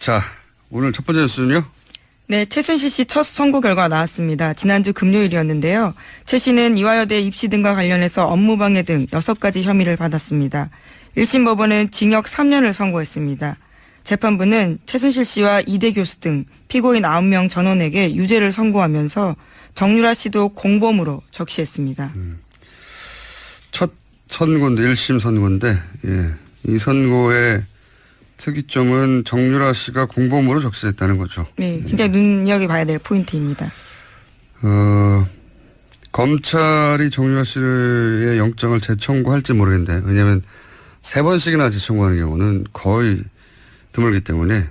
자, 오늘 첫 번째 뉴스는요? 네, 최순실 씨 첫 선고 결과 나왔습니다. 지난주 금요일이었는데요. 최 씨는 이화여대 입시 등과 관련해서 업무방해 등 6가지 혐의를 받았습니다. 1심 법원은 징역 3년을 선고했습니다. 재판부는 최순실 씨와 이대 교수 등 피고인 9명 전원에게 유죄를 선고하면서 정유라 씨도 공범으로 적시했습니다. 첫 선고인데 1심 선고인데 이 선고의 특이점은 정유라 씨가 공범으로 적시했다는 거죠. 네, 굉장히 눈여겨봐야 될 포인트입니다. 검찰이 정유라 씨의 영장을 재청구할지 모르겠는데 왜냐하면 3번씩이나 재청구하는 경우는 거의 드물기 때문에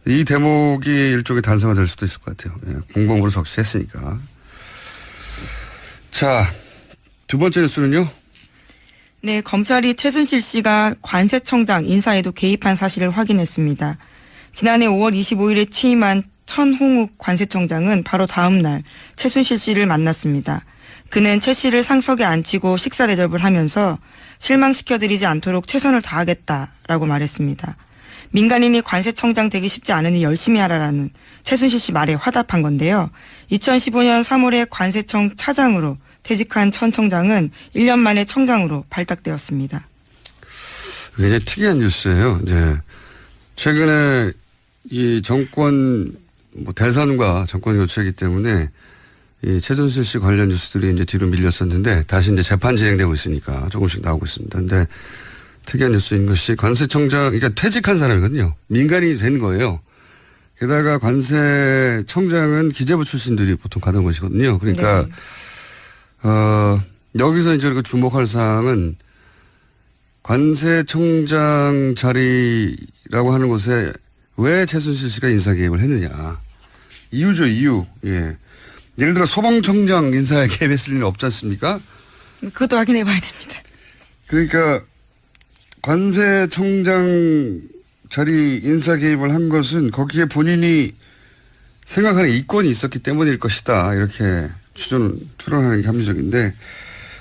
이 대목이 일종의 단서가 될 수도 있을 것 같아요. 공범으로 적시했으니까. 자, 두 번째 뉴스는요? 네, 검찰이 최순실 씨가 관세청장 인사에도 개입한 사실을 확인했습니다. 지난해 5월 25일에 취임한 천홍욱 관세청장은 바로 다음 날 최순실 씨를 만났습니다. 그는 최 씨를 상석에 앉히고 식사 대접을 하면서 실망시켜드리지 않도록 최선을 다하겠다라고 말했습니다. 민간인이 관세청장 되기 쉽지 않으니 열심히 하라라는 최순실 씨 말에 화답한 건데요. 2015년 3월에 관세청 차장으로 퇴직한 천 청장은 1년 만에 청장으로 발탁되었습니다. 굉장히 특이한 뉴스예요. 이제 최근에 이 정권 대선과 정권 교체이기 때문에 이 최순실 씨 관련 뉴스들이 이제 뒤로 밀렸었는데 다시 이제 재판 진행되고 있으니까 조금씩 나오고 있습니다. 근데 특이한 뉴스인 것이 관세청장, 그러니까 퇴직한 사람이거든요. 민간인이 된 거예요. 게다가 관세청장은 기재부 출신들이 보통 가는 것이거든요. 그러니까 네. 여기서 이제 주목할 사항은 관세청장 자리라고 하는 곳에 왜 최순실 씨가 인사 개입을 했느냐. 이유죠, 이유. 예. 예를 들어 소방청장 인사에 개입했을 리는 없지 않습니까? 그것도 확인해 봐야 됩니다. 그러니까 관세청장 자리 인사 개입을 한 것은 거기에 본인이 생각하는 이권이 있었기 때문일 것이다. 이렇게 추론하는 게 합리적인데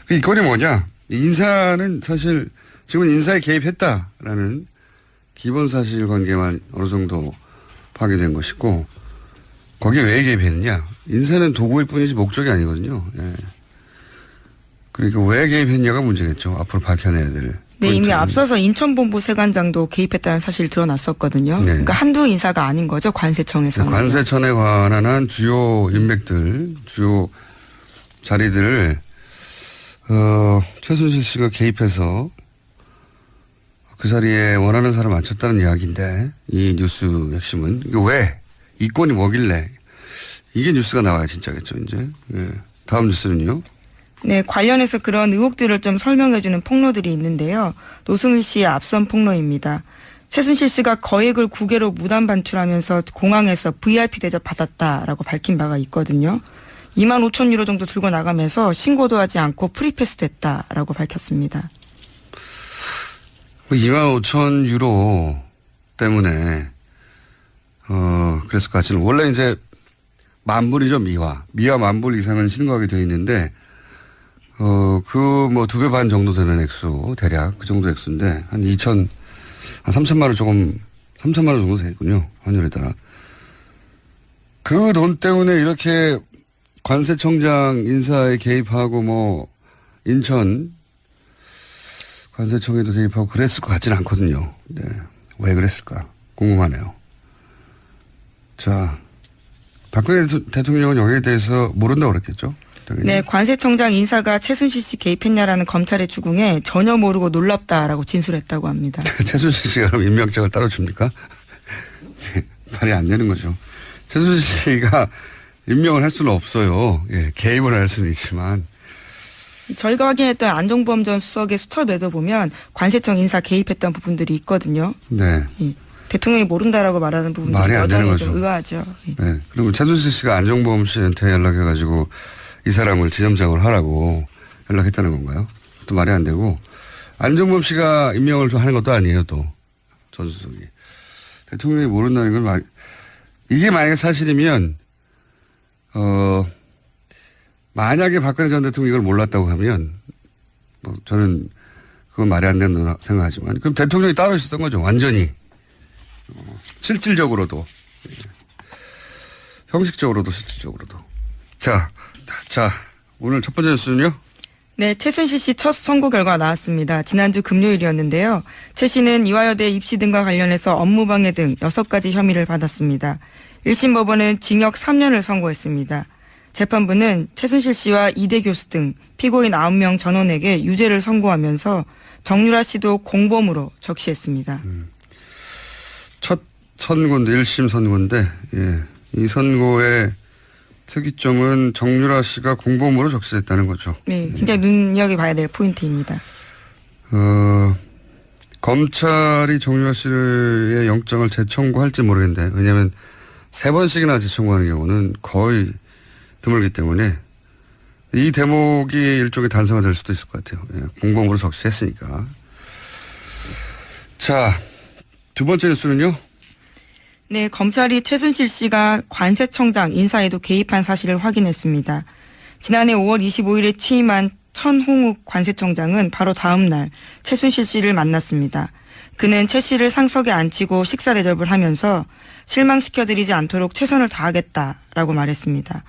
그 이권이 뭐냐. 인사는 사실 지금은 인사에 개입했다라는 기본 사실관계만 어느 정도 파괴된 것이고 거기에 왜 개입했느냐. 인사는 도구일 뿐이지 목적이 아니거든요. 예. 그러니까 왜 개입했냐가 문제겠죠. 앞으로 밝혀내야 될. 네, 이미 앞서서 인천본부 세관장도 개입했다는 사실이 드러났었거든요. 네. 그러니까 한두 인사가 아닌 거죠. 관세청에서는. 관세청에 관한 주요 인맥들, 주요 자리들을 최순실 씨가 개입해서 그 자리에 원하는 사람 앉혔다는 이야기인데 이 뉴스 핵심은 이게 왜 이권이 뭐길래 이게 뉴스가 나와야 진짜겠죠. 이제 다음 뉴스는요. 네, 관련해서 그런 의혹들을 좀 설명해주는 폭로들이 있는데요. 노승일 씨의 앞선 폭로입니다. 최순실 씨가 거액을 국외로 무단 반출하면서 공항에서 VIP 대접 받았다라고 밝힌 바가 있거든요. 2만 5천 유로 정도 들고 나가면서 신고도 하지 않고 프리패스 됐다라고 밝혔습니다. 2만 5천 유로 때문에 그랬을 것 같지는 원래 이제 만불이죠. 미화 10,000불 이상은 신고하게 되어 있는데 그 뭐 2배 반 정도 되는 액수 대략 그 정도 액수인데 한 3천만 원 3천만 원 정도 되겠군요. 환율에 따라. 그 돈 때문에 이렇게 관세청장 인사에 개입하고 뭐 인천 관세청에도 개입하고 그랬을 것 같지는 않거든요. 네. 왜 그랬을까 궁금하네요. 자, 박근혜 대통령은 여기에 대해서 모른다고 그랬겠죠? 당연히. 네, 관세청장 인사가 최순실 씨 개입했냐라는 검찰의 추궁에 전혀 모르고 놀랍다라고 진술했다고 합니다. 최순실 씨가 그럼 임명장을 따로 줍니까? 말이 안 되는 거죠. 최순실 씨가 임명을 할 수는 없어요. 예, 개입을 할 수는 있지만. 저희가 확인했던 안종범 전 수석의 수첩에도 보면 관세청 인사 개입했던 부분들이 있거든요. 네. 대통령이 모른다라고 말하는 부분들이 말이 안 되는 여전히 거죠. 좀 의아하죠. 네. 그리고 최순실 씨가 안종범 씨한테 연락해가지고 이 사람을 지점장으로 하라고 연락했다는 건가요? 또 말이 안 되고 안종범 씨가 임명을 좀 하는 것도 아니에요. 또 전 수석이. 대통령이 모른다는 건 이게 만약에 사실이면 만약에 박근혜 전 대통령이 이걸 몰랐다고 하면 뭐 저는 그건 말이 안 된다고 생각하지만 그럼 대통령이 따로 있었던 거죠. 완전히. 실질적으로도. 형식적으로도 실질적으로도. 자, 오늘 첫 번째 뉴스는요? 네, 최순실 씨 첫 선고 결과 나왔습니다. 지난주 금요일이었는데요. 최 씨는 이화여대 입시 등과 관련해서 업무방해 등 6가지 혐의를 받았습니다. 1심 법원은 징역 3년을 선고했습니다. 재판부는 최순실 씨와 이대 교수 등 피고인 9명 전원에게 유죄를 선고하면서 정유라 씨도 공범으로 적시했습니다. 첫 선고인데 1심 선고인데 이 선고의 특이점은 정유라 씨가 공범으로 적시됐다는 거죠. 네, 굉장히 눈여겨봐야 될 포인트입니다. 검찰이 정유라 씨의 영장을 재청구할지 모르겠는데 왜냐하면 3번씩이나 재청구하는 경우는 거의 드물기 때문에 이 대목이 일종의 단서가 될 수도 있을 것 같아요. 공범으로 적시했으니까. 자, 두 번째 뉴스는요? 네, 검찰이 최순실 씨가 관세청장 인사에도 개입한 사실을 확인했습니다. 지난해 5월 25일에 취임한 천홍욱 관세청장은 바로 다음 날 최순실 씨를 만났습니다. 그는 최 씨를 상석에 앉히고 식사 대접을 하면서 실망시켜드리지 않도록 최선을 다하겠다라고 말했습니다.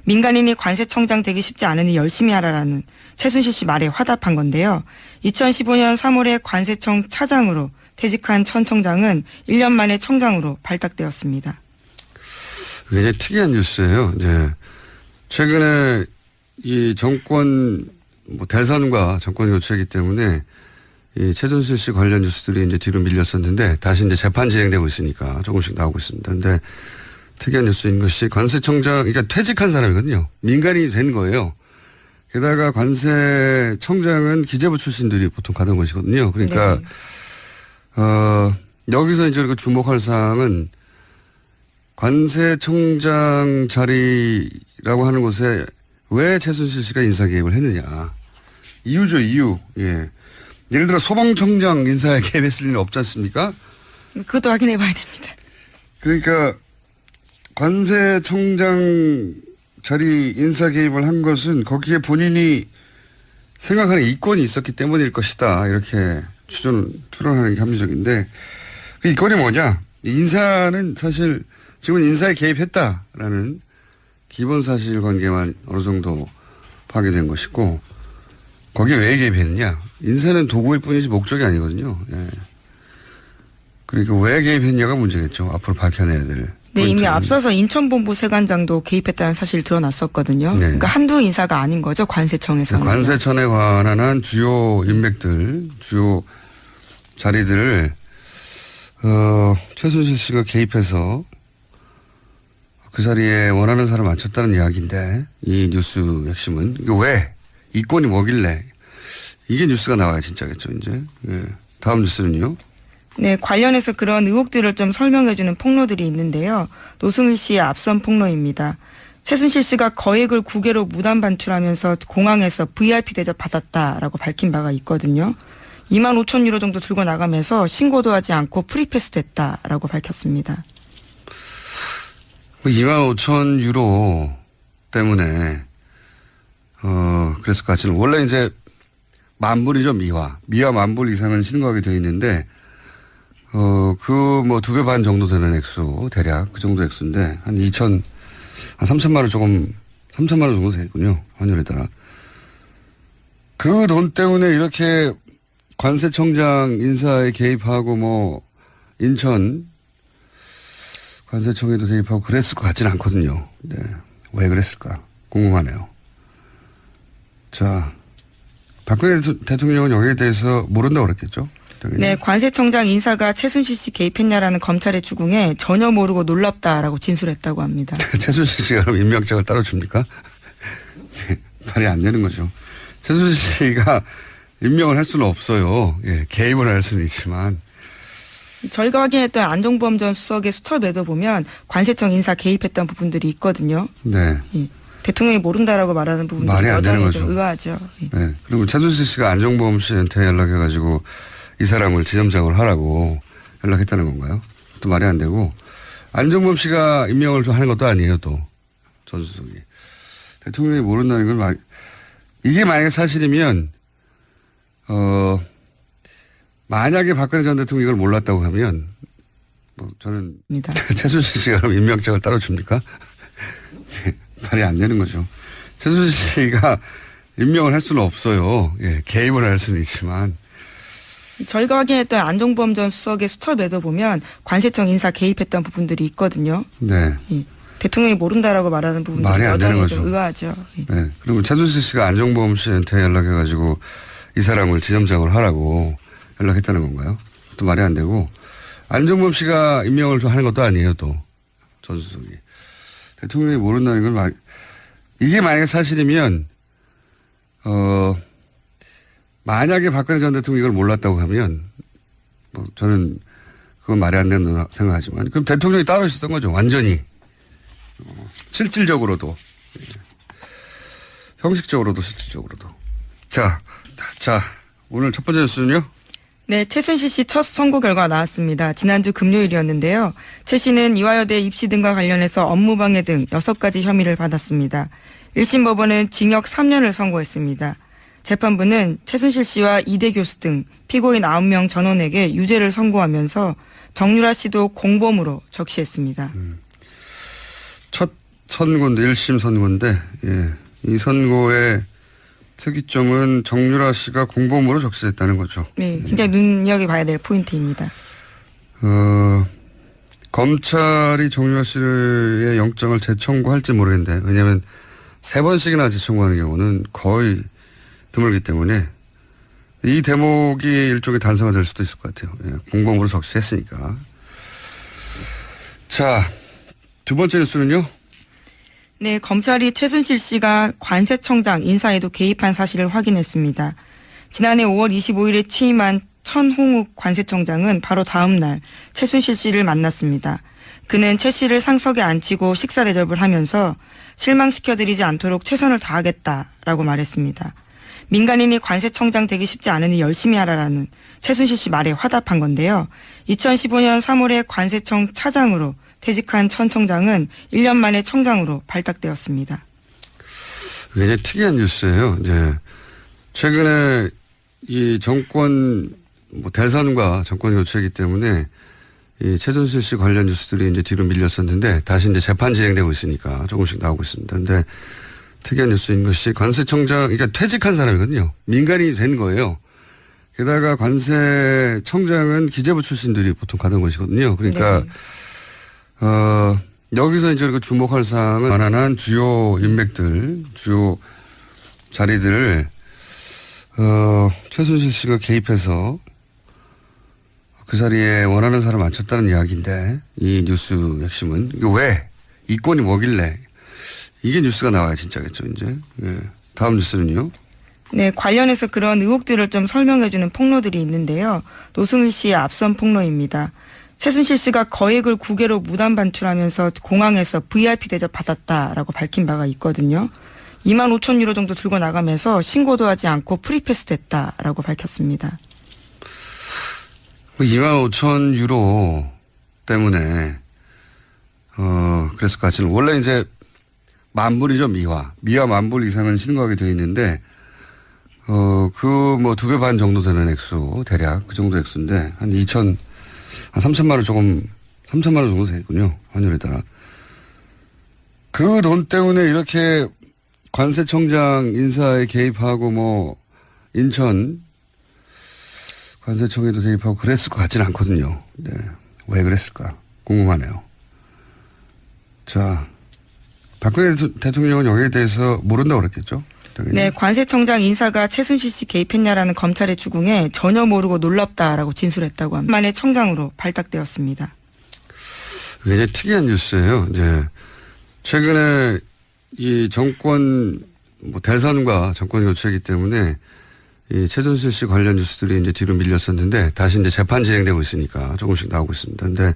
민간인이 관세청장 되기 쉽지 않으니 열심히 하라라는 최순실 씨 말에 화답한 건데요. 2015년 3월에 관세청 차장으로 퇴직한 천 청장은 1년 만에 청장으로 발탁되었습니다. 굉장히 특이한 뉴스예요. 최근에 이 정권 대선과 정권 교체이기 때문에 이 최순실 씨 관련 뉴스들이 이제 뒤로 밀렸었는데 다시 이제 재판 진행되고 있으니까 조금씩 나오고 있습니다. 근데 특이한 뉴스인 것이 관세청장, 그러니까 퇴직한 사람이거든요. 민간인이 된 거예요. 게다가 관세청장은 기재부 출신들이 보통 가던 것이거든요. 그러니까 네. 여기서 이제 우리가 주목할 사항은 관세청장 자리라고 하는 곳에 왜 최순실 씨가 인사 개입을 했느냐. 이유죠, 이유. 예. 예를 들어 소방청장 인사에 개입했을 리는 없지 않습니까? 그것도 확인해 봐야 됩니다. 그러니까 관세청장 자리 인사 개입을 한 것은 거기에 본인이 생각하는 이권이 있었기 때문일 것이다. 이렇게 추론하는 게 합리적인데 그 이권이 뭐냐. 인사는 사실 지금은 인사에 개입했다라는 기본 사실관계만 어느 정도 파괴된 것이고 거기에 왜 개입했느냐. 인사는 도구일 뿐이지 목적이 아니거든요. 예. 그러니까 왜 개입했냐가 문제겠죠. 앞으로 밝혀내야 될. 네, 이미 포인트는. 앞서서 인천본부 세관장도 개입했다는 사실이 드러났었거든요. 네. 그러니까 한두 인사가 아닌 거죠. 관세청에서는. 관세청에 관한 한 주요 인맥들, 주요 자리들을 최순실 씨가 개입해서 그 자리에 원하는 사람 앉혔다는 이야기인데 이 뉴스 핵심은 이게 왜 이권이 뭐길래 이게 뉴스가 나와야 진짜겠죠 이제. 예. 다음 뉴스는요. 네, 관련해서 그런 의혹들을 좀 설명해주는 폭로들이 있는데요. 노승일 씨의 앞선 폭로입니다. 최순실 씨가 거액을 국외로 무단 반출하면서 공항에서 VIP 대접 받았다라고 밝힌 바가 있거든요. 2만 5천 유로 정도 들고 나가면서 신고도 하지 않고 프리패스 됐다라고 밝혔습니다. 2만 5천 유로 때문에 그랬을 것 같지는 원래 이제 만불이죠 미화 10,000불 이상은 신고하게 되어 있는데 그 뭐 2배 반 정도 되는 액수 대략 그 정도 액수인데 한 3천만 원 3천만 원 정도 되겠군요 환율에 따라 그 돈 때문에 이렇게 관세청장 인사에 개입하고 뭐 인천 관세청에도 개입하고 그랬을 것 같지는 않거든요. 네. 왜 그랬을까 궁금하네요. 자, 박근혜 대통령은 여기에 대해서 모른다고 그랬겠죠? 네, 관세청장 인사가 최순실 씨 개입했냐라는 검찰의 추궁에 전혀 모르고 놀랍다라고 진술했다고 합니다. 최순실 씨가 그럼 임명장을 따로 줍니까? 말이 안 되는 거죠. 최순실 씨가 임명을 할 수는 없어요. 예, 개입을 할 수는 있지만. 저희가 확인했던 안종범 전 수석의 수첩에도 보면 관세청 인사 개입했던 부분들이 있거든요. 네. 예, 대통령이 모른다라고 말하는 부분들이 말이 안 되는 여전히 거죠. 좀 의아하죠. 예. 네. 그리고 최순실 씨가 안종범 씨한테 연락해가지고 이 사람을 지점장을 하라고 연락했다는 건가요? 또 말이 안 되고 안종범 씨가 임명을 좀 하는 것도 아니에요. 또 전 수석이. 대통령이 모른다는 건 이게 만약에 사실이면 만약에 박근혜 전 대통령이 이걸 몰랐다고 하면 뭐 저는 입니다. 최순실 씨가 그럼 임명장을 따로 줍니까? 네, 말이 안 되는 거죠. 최순실 씨가 임명을 할 수는 없어요. 예, 개입을 할 수는 있지만. 저희가 확인했던 안종범 전 수석의 수첩에도 보면 관세청 인사 개입했던 부분들이 있거든요. 네. 대통령이 모른다라고 말하는 부분들이 말이 안 되는 여전히 거죠. 좀 의아하죠. 네. 그리고 최순실 씨가 안종범 씨한테 연락해가지고 이 사람을 지점장으로 하라고 연락했다는 건가요? 또 말이 안 되고. 안종범 씨가 임명을 좀 하는 것도 아니에요, 또. 전 수석이. 대통령이 모른다는 건 이게 만약에 사실이면, 만약에 박근혜 전 대통령이 이걸 몰랐다고 하면, 뭐, 저는 그건 말이 안 된다고 생각하지만, 그럼 대통령이 따로 있었던 거죠, 완전히. 실질적으로도. 형식적으로도 실질적으로도. 자, 오늘 첫 번째 뉴스는요? 네, 최순실 씨 첫 선고 결과 나왔습니다. 지난주 금요일이었는데요. 최 씨는 이화여대 입시 등과 관련해서 업무방해 등 6가지 혐의를 받았습니다. 1심 법원은 징역 3년을 선고했습니다. 재판부는 최순실 씨와 이대 교수 등 피고인 9명 전원에게 유죄를 선고하면서 정유라 씨도 공범으로 적시했습니다. 첫 선고인데, 1심 선고인데, 예. 이 선고의 특이점은 정유라 씨가 공범으로 적시했다는 거죠. 네, 굉장히 눈여겨봐야 될 포인트입니다. 검찰이 정유라 씨의 영장을 재청구할지 모르겠는데, 왜냐하면 3번씩이나 재청구하는 경우는 거의 드물기 때문에 이 대목이 일종의 단서가 될 수도 있을 것 같아요. 예, 공범으로 적시했으니까. 자, 두 번째 뉴스는요? 네, 검찰이 최순실 씨가 관세청장 인사에도 개입한 사실을 확인했습니다. 지난해 5월 25일에 취임한 천홍욱 관세청장은 바로 다음 날 최순실 씨를 만났습니다. 그는 최 씨를 상석에 앉히고 식사 대접을 하면서 실망시켜드리지 않도록 최선을 다하겠다라고 말했습니다. 민간인이 관세청장 되기 쉽지 않으니 열심히 하라라는 최순실 씨 말에 화답한 건데요. 2015년 3월에 관세청 차장으로 퇴직한 천 청장은 1년 만에 청장으로 발탁되었습니다. 굉장히 특이한 뉴스예요. 이제 최근에 이 정권 대선과 정권 교체이기 때문에 이 최순실 씨 관련 뉴스들이 이제 뒤로 밀렸었는데 다시 이제 재판 진행되고 있으니까 조금씩 나오고 있습니다. 근데 특이한 뉴스인 것이 관세청장, 그러니까 퇴직한 사람이거든요. 민간인이 된 거예요. 게다가 관세청장은 기재부 출신들이 보통 가던 것이거든요. 그러니까 네. 여기서 이제 주목할 사항은 가난한 주요 인맥들, 주요 자리들을, 최순실 씨가 개입해서 그 자리에 원하는 사람 앉혔다는 이야기인데, 이 뉴스 핵심은, 이거 왜? 이권이 뭐길래? 이게 뉴스가 나와야 진짜겠죠, 이제. 예. 다음 뉴스는요? 네, 관련해서 그런 의혹들을 좀 설명해주는 폭로들이 있는데요. 노승일 씨의 앞선 폭로입니다. 최순실 씨가 거액을 국외로 무단 반출하면서 공항에서 VIP 대접 받았다라고 밝힌 바가 있거든요. 2만 5천 유로 정도 들고 나가면서 신고도 하지 않고 프리패스 됐다라고 밝혔습니다. 2만 5천 유로 때문에, 그랬을 것 같지는. 원래 이제 만불이죠, 미화. 미화 만불 이상은 신고하게 되어 있는데, 그 2배 반 정도 되는 액수, 대략 그 정도 액수인데, 한 3천만 원 정도 되겠군요. 환율에 따라. 그 돈 때문에 이렇게 관세청장 인사에 개입하고 인천 관세청에도 개입하고 그랬을 것 같지는 않거든요. 네. 왜 그랬을까? 궁금하네요. 자, 박근혜 대통령은 여기에 대해서 모른다고 그랬겠죠? 당연히. 네, 관세청장 인사가 최순실 씨 개입했냐라는 검찰의 추궁에 전혀 모르고 놀랍다라고 진술했다고 합니다. 만에 청장으로 발탁되었습니다. 굉장히 특이한 뉴스예요. 이제 최근에 이 정권 대선과 정권 교체이기 때문에 이 최순실 씨 관련 뉴스들이 이제 뒤로 밀렸었는데 다시 이제 재판 진행되고 있으니까 조금씩 나오고 있습니다. 근데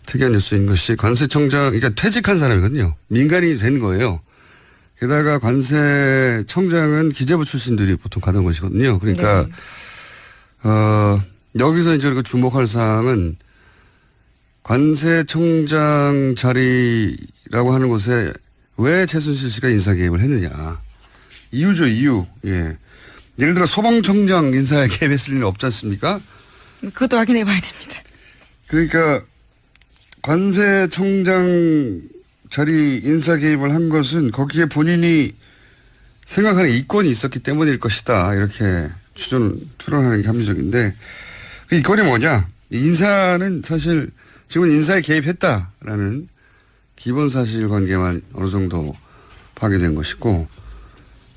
특이한 뉴스인 것이 관세청장, 그러니까 퇴직한 사람이거든요. 민간인이 된 거예요. 게다가 관세청장은 기재부 출신들이 보통 가던 것이거든요. 그러니까, 네. 여기서 이제 주목할 사항은 관세청장 자리라고 하는 곳에 왜 최순실 씨가 인사 개입을 했느냐. 이유죠, 이유. 예. 예를 들어 소방청장 인사에 개입했을 리는 없지 않습니까? 그것도 확인해 봐야 됩니다. 그러니까 관세청장 자리 인사 개입을 한 것은 거기에 본인이 생각하는 이권이 있었기 때문일 것이다. 이렇게 추론하는 게 합리적인데 그 이권이 뭐냐? 인사는 사실 지금은 인사에 개입했다라는 기본 사실관계만 어느 정도 파괴된 것이고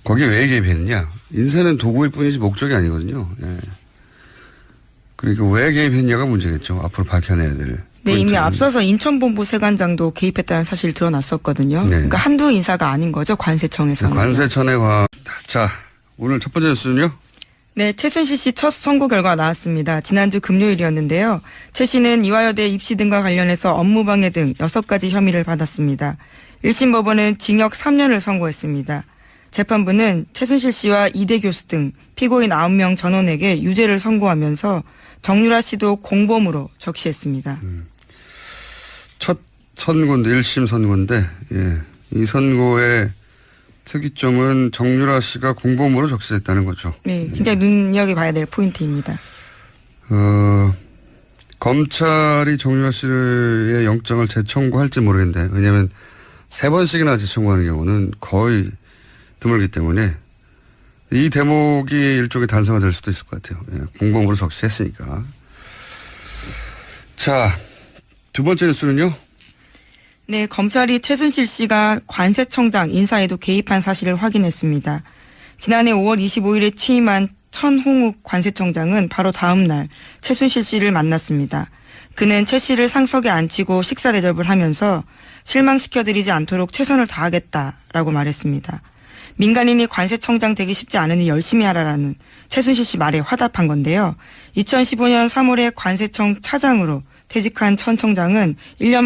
거기에 왜 개입했느냐? 인사는 도구일 뿐이지 목적이 아니거든요. 예. 그러니까 왜 개입했냐가 문제겠죠. 앞으로 밝혀내야 될. 네, 이미 포인트는. 앞서서 인천본부 세관장도 개입했다는 사실이 드러났었거든요. 네. 그러니까 한두 인사가 아닌 거죠, 관세청에서는. 관세청에 자, 오늘 첫 번째 뉴스는요? 네, 최순실 씨 첫 선고 결과 나왔습니다. 지난주 금요일이었는데요. 최 씨는 이화여대 입시 등과 관련해서 업무방해 등 6가지 혐의를 받았습니다. 1심 법원은 징역 3년을 선고했습니다. 재판부는 최순실 씨와 이대 교수 등 피고인 9명 전원에게 유죄를 선고하면서 정유라 씨도 공범으로 적시했습니다. 첫 선고인데 1심 선고인데 예. 이 선고의 특이점은 정유라 씨가 공범으로 적시했다는 거죠. 네, 굉장히 눈여겨봐야 될 포인트입니다. 검찰이 정유라 씨의 영장을 재청구할지 모르겠는데 왜냐하면 3번씩이나 재청구하는 경우는 거의 드물기 때문에 이 대목이 일종의 단서가 될 수도 있을 것 같아요. 예, 공범으로 적시했으니까. 자, 두 번째 뉴스는요. 네, 검찰이 최순실 씨가 관세청장 인사에도 개입한 사실을 확인했습니다. 지난해 5월 25일에 취임한 천홍욱 관세청장은 바로 다음 날 최순실 씨를 만났습니다. 그는 최 씨를 상석에 앉히고 식사 대접을 하면서 실망시켜드리지 않도록 최선을 다하겠다라고 말했습니다. 민간인이 관세청장 되기 쉽지 않으니 열심히 하라라는 최순실 씨 말에 화답한 건데요. 2015년 3월에 관세청 차장으로 퇴직한 천 청장은 1년